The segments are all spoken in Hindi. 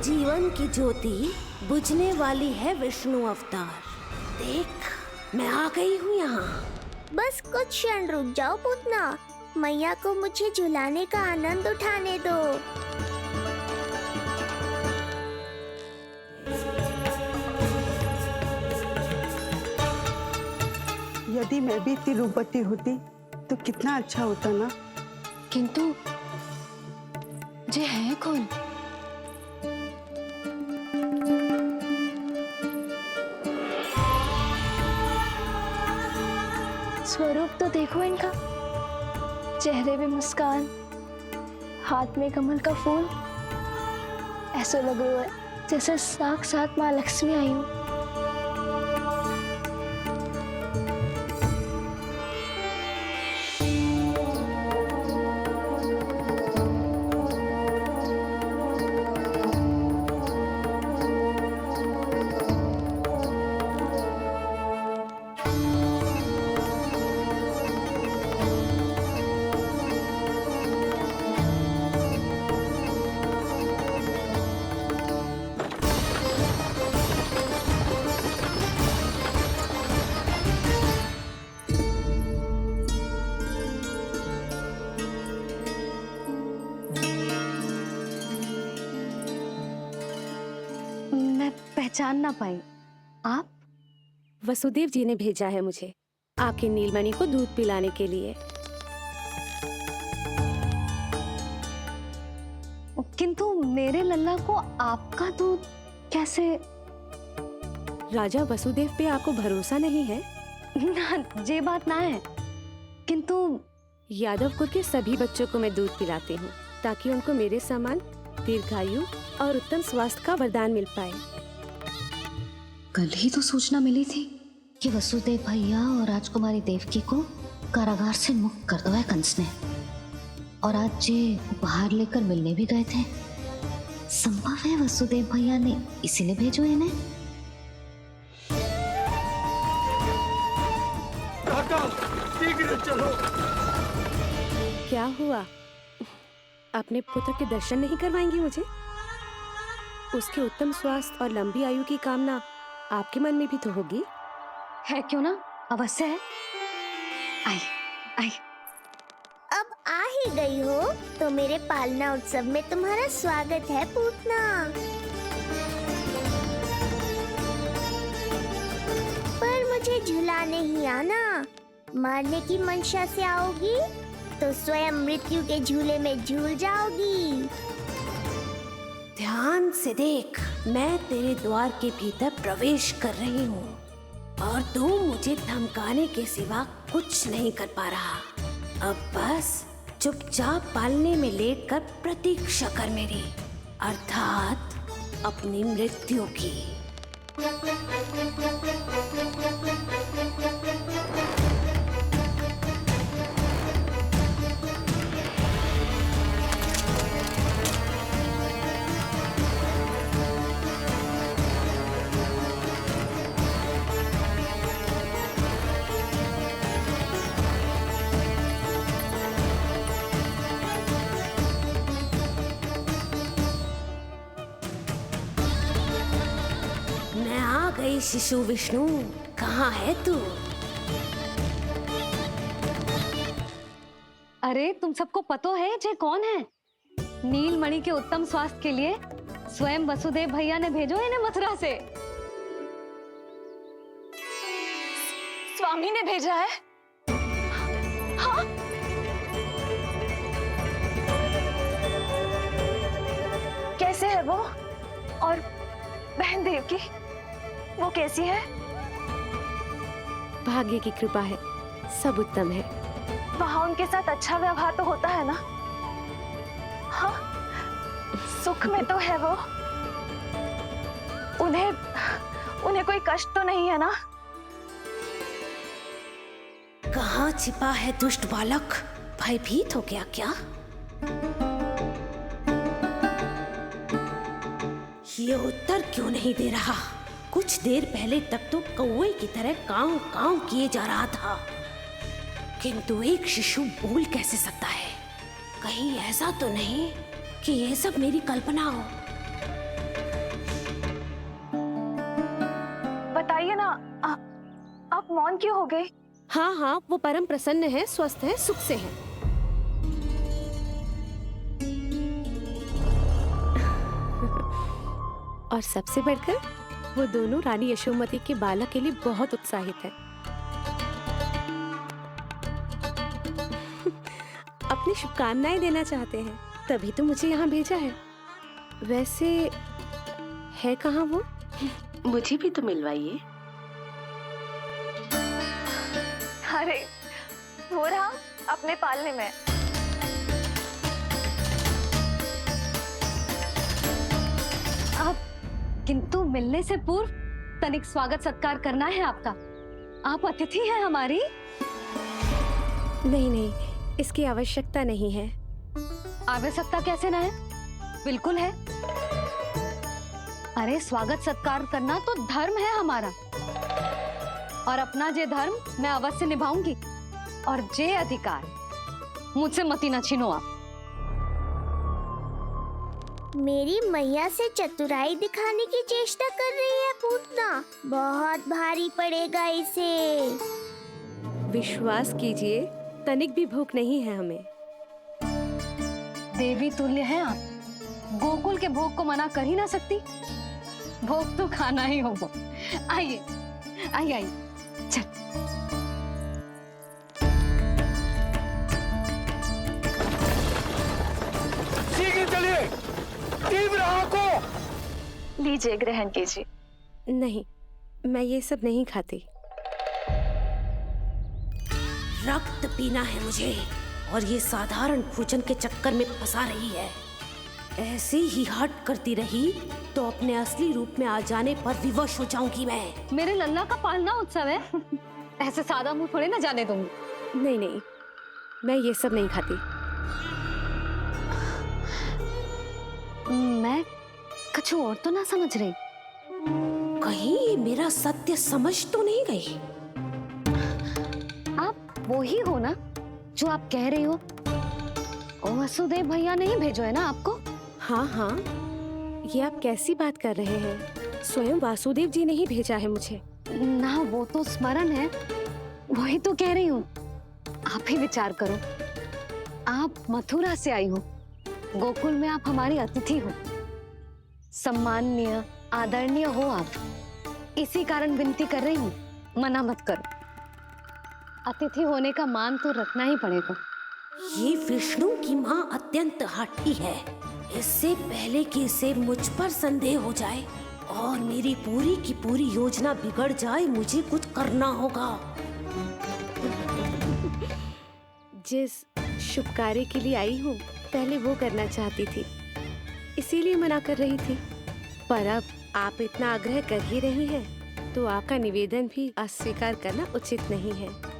जीवन की ज्योति बुझने वाली है विष्णु अवतार। देख, मैं आ गई हूँ यहाँ। बस कुछ क्षण रुक जाओ पूतना, मैया को मुझे झुलाने का आनंद उठाने दो। यदि मैं भी इतनी रूपवती होती तो कितना अच्छा होता ना। किंतु ये है कौन? स्वरूप तो देखो इनका, चेहरे पे मुस्कान, हाथ में कमल का फूल। ऐसा लग रहा है जैसे साक्षात माँ लक्ष्मी आई हूँ। पहचान ना पाई। आप? वसुदेव जी ने भेजा है मुझे आपकी नीलमणि को दूध पिलाने के लिए। किंतु मेरे लल्ला को आपका दूध कैसे? राजा वसुदेव पे आपको भरोसा नहीं है? ना, ये बात ना है। किंतु यादव कुल के सभी बच्चों को मैं दूध पिलाती हूँ ताकि उनको मेरे समान दीर्घायु और उत्तम स्वास्थ्य का वरदान मिल पाए। कल ही तो सूचना मिली थी कि वसुदेव भैया और राजकुमारी देवकी को कारागार से मुक्त कर दो है कंस ने, और आज ये उपहार लेकर मिलने भी गए थे। संभव है वसुदेव भैया ने इसीलिए भेजो इन्हें। शीघ्र चलो। क्या हुआ? अपने पुत्र के दर्शन नहीं करवाएंगी मुझे? उसके उत्तम स्वास्थ्य और लंबी आयु की कामना आपके मन में भी तो होगी। है क्यों ना, अवश्य है। आई आई। अब आ ही गई हो तो मेरे पालना उत्सव में तुम्हारा स्वागत है पूतना। पर मुझे झुलाने ही आना, मारने की मंशा से आओगी तो स्वयं मृत्यु के झूले में झूल जाओगी। ध्यान से देख, मैं तेरे द्वार के भीतर प्रवेश कर रही हूँ और तू मुझे धमकाने के सिवा कुछ नहीं कर पा रहा। अब बस चुपचाप पालने में लेटकर प्रतीक्षा कर मेरी, अर्थात अपनी मृत्यु की। मैं आ गई शिशु विष्णु, कहाँ है तू? अरे तुम सबको पतो है ये कौन है? नीलमणि के उत्तम स्वास्थ्य के लिए स्वयं वसुदेव भैया ने भेजो इन्हें मथुरा से। स्वामी ने भेजा है? हाँ? कैसे है वो? और बहन देवकी, वो कैसी है? भाग्य की कृपा है, सब उत्तम है। वहां उनके साथ अच्छा व्यवहार तो होता है ना? हाँ, सुख में तो है वो। उन्हें कोई कष्ट तो नहीं है ना? कहाँ छिपा है दुष्ट बालक? भयभीत हो गया क्या? ये उत्तर क्यों नहीं दे रहा? कुछ देर पहले तक तो कौवे की तरह कांव कांव किए जा रहा था, किंतु एक शिशु बोल कैसे सकता है? कहीं ऐसा तो नहीं कि ये सब मेरी कल्पना हो? बताइए ना, आप मौन क्यों हो गए? हाँ हाँ, वो परम प्रसन्न है, स्वस्थ है, सुख से है। और सबसे बढ़कर वो दोनों रानी यशोमती के बालक के लिए बहुत उत्साहित है। अपनी शुभकामनाएं देना चाहते हैं, तभी तो मुझे यहाँ भेजा है। वैसे है कहाँ वो? मुझे भी तो मिलवाइए। अरे वो रहा अपने पालने में। किंतु मिलने से पूर्व तनिक स्वागत सत्कार करना है आपका। आप अतिथि हैं हमारी। नहीं नहीं, इसकी आवश्यकता नहीं है। आवश्यकता कैसे ना है? बिल्कुल है। अरे स्वागत सत्कार करना तो धर्म है हमारा, और अपना जे धर्म मैं अवश्य निभाऊंगी, और जे अधिकार मुझसे मती ना छीनो आप। मेरी मैया से चतुराई दिखाने की चेष्टा कर रही है पूतना। बहुत भारी पड़ेगा इसे। विश्वास कीजिए, तनिक भी भूख नहीं है हमें। देवी तुल्य हैं आप, गोकुल के भोग को मना कर ही ना सकती। भोग तो खाना ही होगा। आइए आइए आइए, चल। शीघ्र चलिए, तीव्र आंखों। लीजिए, ग्रहण कीजिए। नहीं, मैं ये सब नहीं खाती। रक्त पीना है मुझे, और ये साधारण भोजन के चक्कर में फंसा रही है। ऐसे ही हट करती रही तो अपने असली रूप में आ जाने पर विवश हो जाऊंगी मैं। मेरे लल्ला का पालना उत्सव है, ऐसे सादा मुंह थोड़े ना जाने दूंगी। नहीं नहीं, मैं ये सब नहीं खाती। मैं कुछ और तो ना समझ रही। कहीं ये मेरा सत्य समझ तो नहीं गई? आप वो ही हो ना जो आप कह रही हो? ओ वसुदेव भैया ने ही भेजो है ना आपको? हाँ हाँ, ये आप कैसी बात कर रहे हैं? स्वयं वासुदेव जी ने ही भेजा है मुझे। ना वो तो स्मरण है, वही तो कह रही हूँ। आप ही विचार करो, आप मथुरा से आई हो, गोकुल में आप हमारी अतिथि हो, सम्माननीय आदरणीय हो आप। इसी कारण विनती कर रही हूँ, मना मत करो। अतिथि होने का मान तो रखना ही पड़ेगा। ये विष्णु की माँ अत्यंत हठी है। इससे पहले कि इसे मुझ पर संदेह हो जाए और मेरी पूरी की पूरी योजना बिगड़ जाए, मुझे कुछ करना होगा। जिस शुभ कार्य के लिए आई हूँ, पहले वो करना चाहती थी, इसीलिए मना कर रही थी। पर अब आप इतना आग्रह कर ही रही हैं, तो आपका निवेदन भी अस्वीकार करना उचित नहीं है।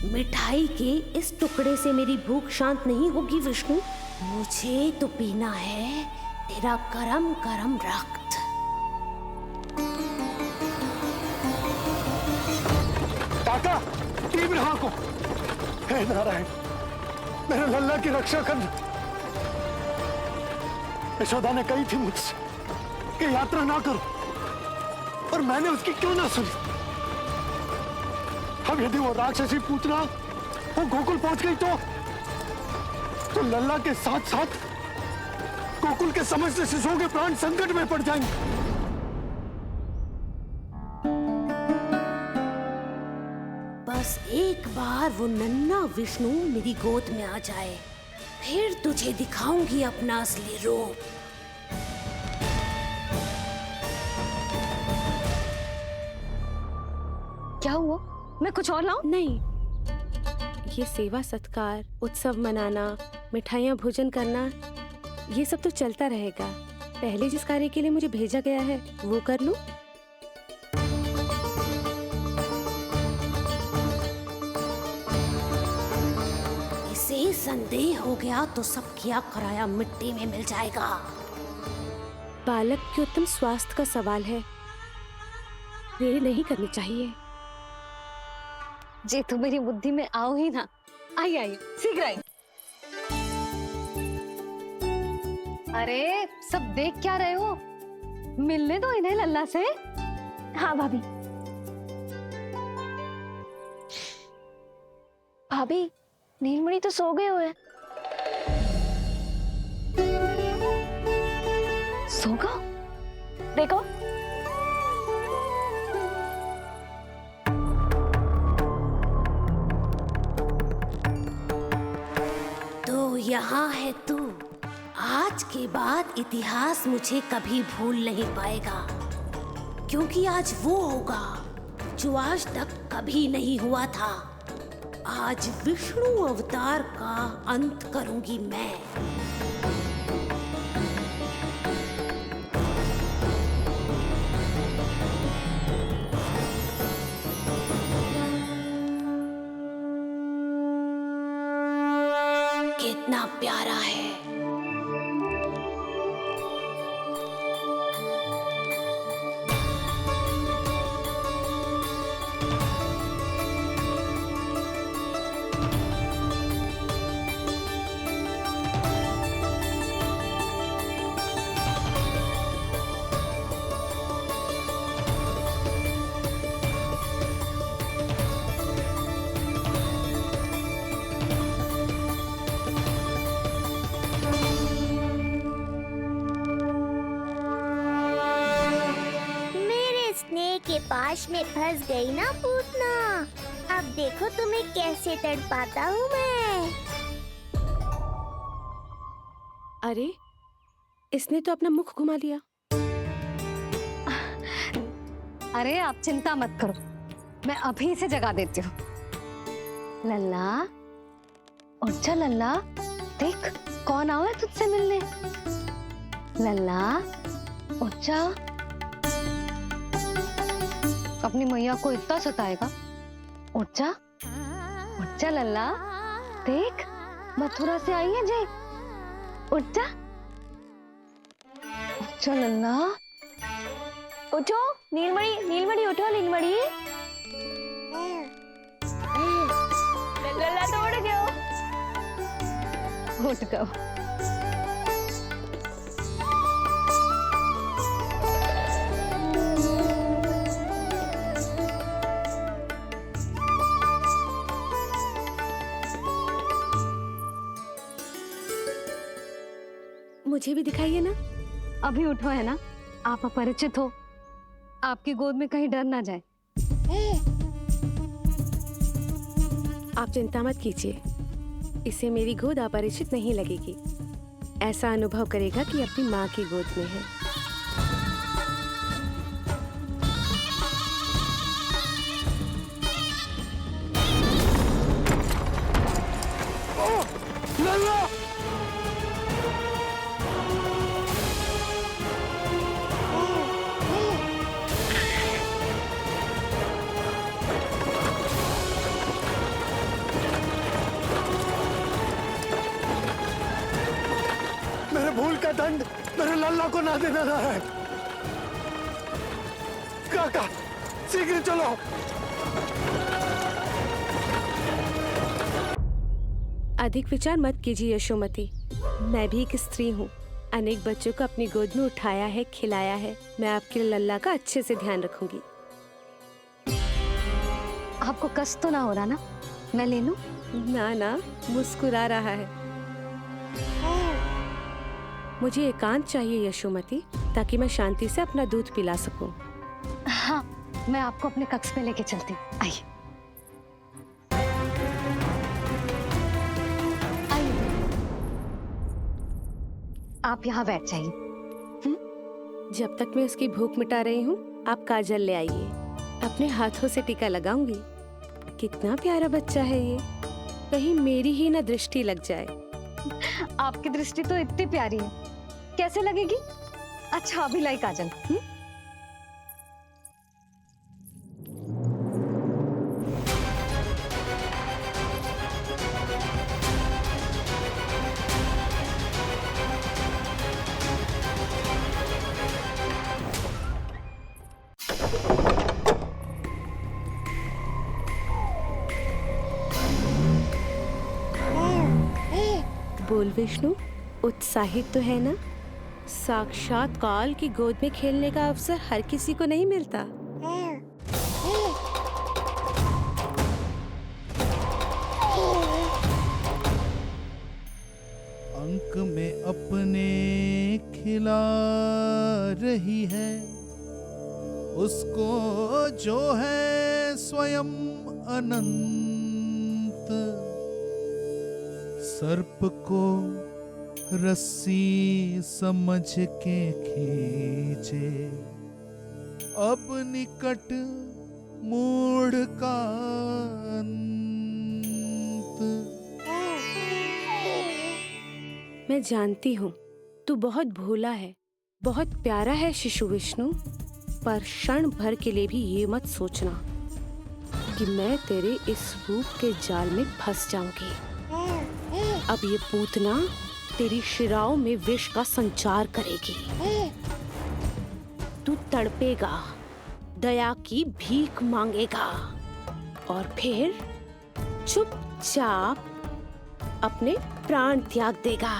मिठाई के इस टुकड़े से मेरी भूख शांत नहीं होगी विष्णु। मुझे तो पीना है तेरा गरम गरम रक्त। काका, तीव्र आंखों। हे नारायण, मेरे लल्ला की रक्षा करना। यशोदा ने कही थी मुझसे कि यात्रा ना करो, और मैंने उसकी क्यों ना सुनी। अब यदि वो राक्षसी पूतना वो गोकुल पहुंच गई तो लल्ला के साथ साथ गोकुल के समस्त शिशुओं के प्राण संकट में पड़ जाएंगे। बस एक बार वो नन्हा विष्णु मेरी गोद में आ जाए, फिर तुझे दिखाऊंगी अपना असली रूप। क्या हुआ? मैं कुछ और लाऊं? नहीं, ये सेवा सत्कार, उत्सव मनाना, मिठाइयाँ भोजन करना, ये सब तो चलता रहेगा। पहले जिस कार्य के लिए मुझे भेजा गया है वो कर लूं। इसे संदेह हो गया तो सब किया कराया मिट्टी में मिल जाएगा। बालक के उत्तम स्वास्थ्य का सवाल है, देरी नहीं करनी चाहिए। जे तो मेरी बुद्धि में आओ ही ना। आइए आइए, शीघ्र आइए। अरे सब देख क्या रहे हो? मिलने दो इन्हें लल्ला से। हाँ भाभी। भाभी नीलमणि तो सो गए हुए। सो गो? देखो तो यहाँ है तू। आज के बाद इतिहास मुझे कभी भूल नहीं पाएगा, क्योंकि आज वो होगा जो आज तक कभी नहीं हुआ था। आज विष्णु अवतार का अंत करूंगी मैं। कितना प्यारा है। के पास में फंस गई ना पूतना। अब देखो तुम्हें कैसे तड़पाता हूँ मैं। अरे इसने तो अपना मुख घुमा लिया। अरे आप चिंता मत करो, मैं अभी से जगा देती हूँ। लल्ला उठ जा लल्ला, देख कौन आया है तुझसे मिलने। लल्ला उठ जा, अपनी मैया को इतना सताएगा। उठ जा लल्ला, देख मथुरा से आई है जय। उठ जा लल्ला। उठो नीलमणि, नीलमणि उठो नीलमणि। लल्ला तो उठ गयो। उठ गयो। मुझे भी दिखाइए ना। अभी उठो है ना, आप अपरिचित हो, आपकी गोद में कहीं डर ना जाए। आप चिंता मत कीजिए, इसे मेरी गोद अपरिचित नहीं लगेगी। ऐसा अनुभव करेगा कि अपनी माँ की गोद में है। भूल का दंड मेरे लल्ला को ना देना रहा है। काका शीघ्र चलो। अधिक विचार मत कीजिए यशोमती, मैं भी एक स्त्री हूँ। अनेक बच्चों को अपनी गोद में उठाया है, खिलाया है। मैं आपके लल्ला का अच्छे से ध्यान रखूंगी। आपको कष्ट तो ना हो रहा ना? मैं ले लूं? ना ना, मुस्कुरा रहा है। मुझे एकांत चाहिए यशोमती, ताकि मैं शांति से अपना दूध पिला सकूं। हाँ, मैं आपको अपने कक्ष में लेके चलती हूँ। आइए। आप यहाँ बैठ जाइए। जब तक मैं उसकी भूख मिटा रही हूँ, आप काजल ले आइए। अपने हाथों से टीका लगाऊंगी। कितना प्यारा बच्चा है ये, कहीं मेरी ही ना दृष्टि लग जाए। आपकी दृष्टि तो इतनी प्यारी है, कैसे लगेगी? अच्छा अभी लाई काजल। बोल विष्णु, उत्साहित तो है ना? साक्षात काल की गोद में खेलने का अवसर हर किसी को नहीं मिलता। अंक में अपने खिला रही है उसको जो है स्वयं अनंत। सर्प को रस्सी समझ के खींचे अब निकट मूढ़ का अंत। मैं जानती हूँ तू बहुत भोला है, बहुत प्यारा है शिशु विष्णु, पर क्षण भर के लिए भी ये मत सोचना कि मैं तेरे इस रूप के जाल में फंस जाऊंगी। अब ये पूतना तेरी शिराओं में विष का संचार करेगी। तू तड़पेगा, दया की भीख मांगेगा और फिर चुपचाप अपने प्राण त्याग देगा।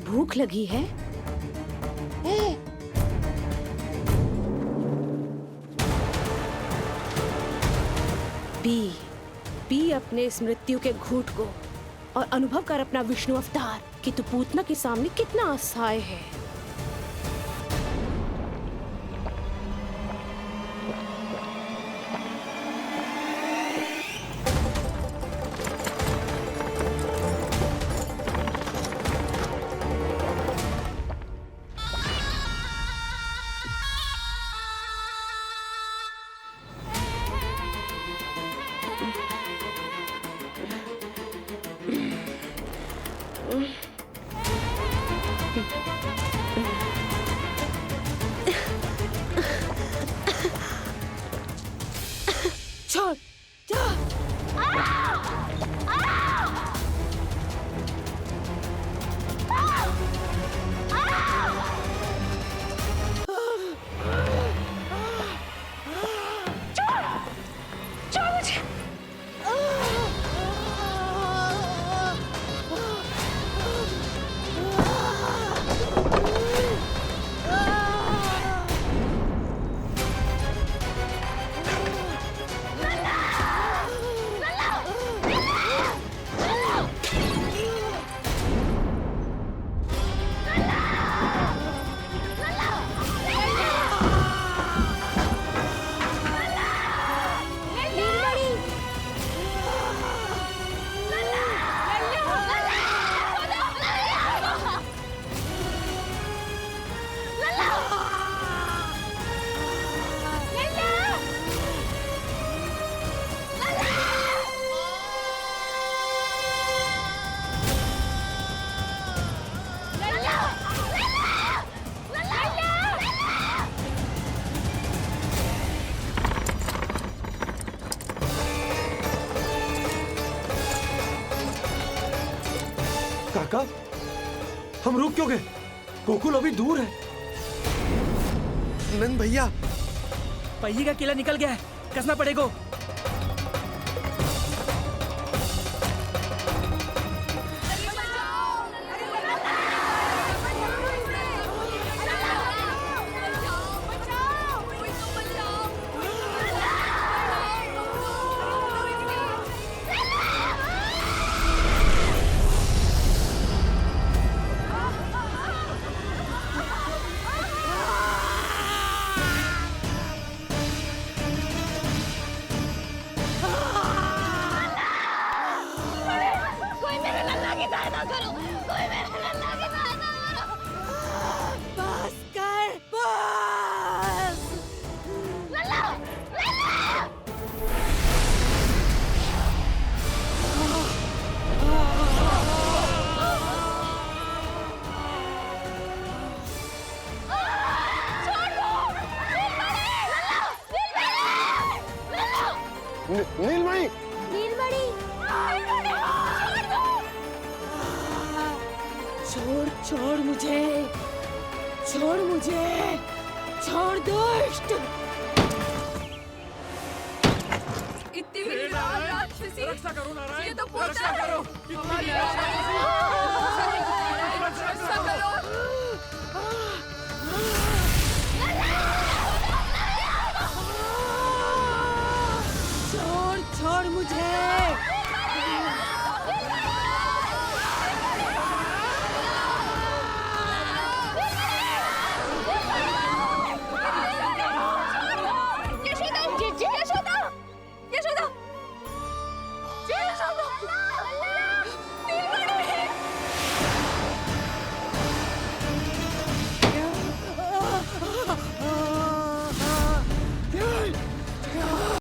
भूख लगी है? पी अपने इस मृत्यु के घूंट को और अनुभव कर अपना विष्णु अवतार कि तू पूतना के सामने कितना असहाय है। छोड़, काका, हम रुक क्यों गए? गोकुल अभी दूर है। नंद भैया, पहिए का किला निकल गया है, कसना पड़ेगा। नीलमणि, नीलमणि, छोड़ छोड़ मुझे, छोड़ मुझे, छोड़ दुष्ट। इतनी राक्षसी किसी रक्षा करो नारायण, ये तो रक्षा करो।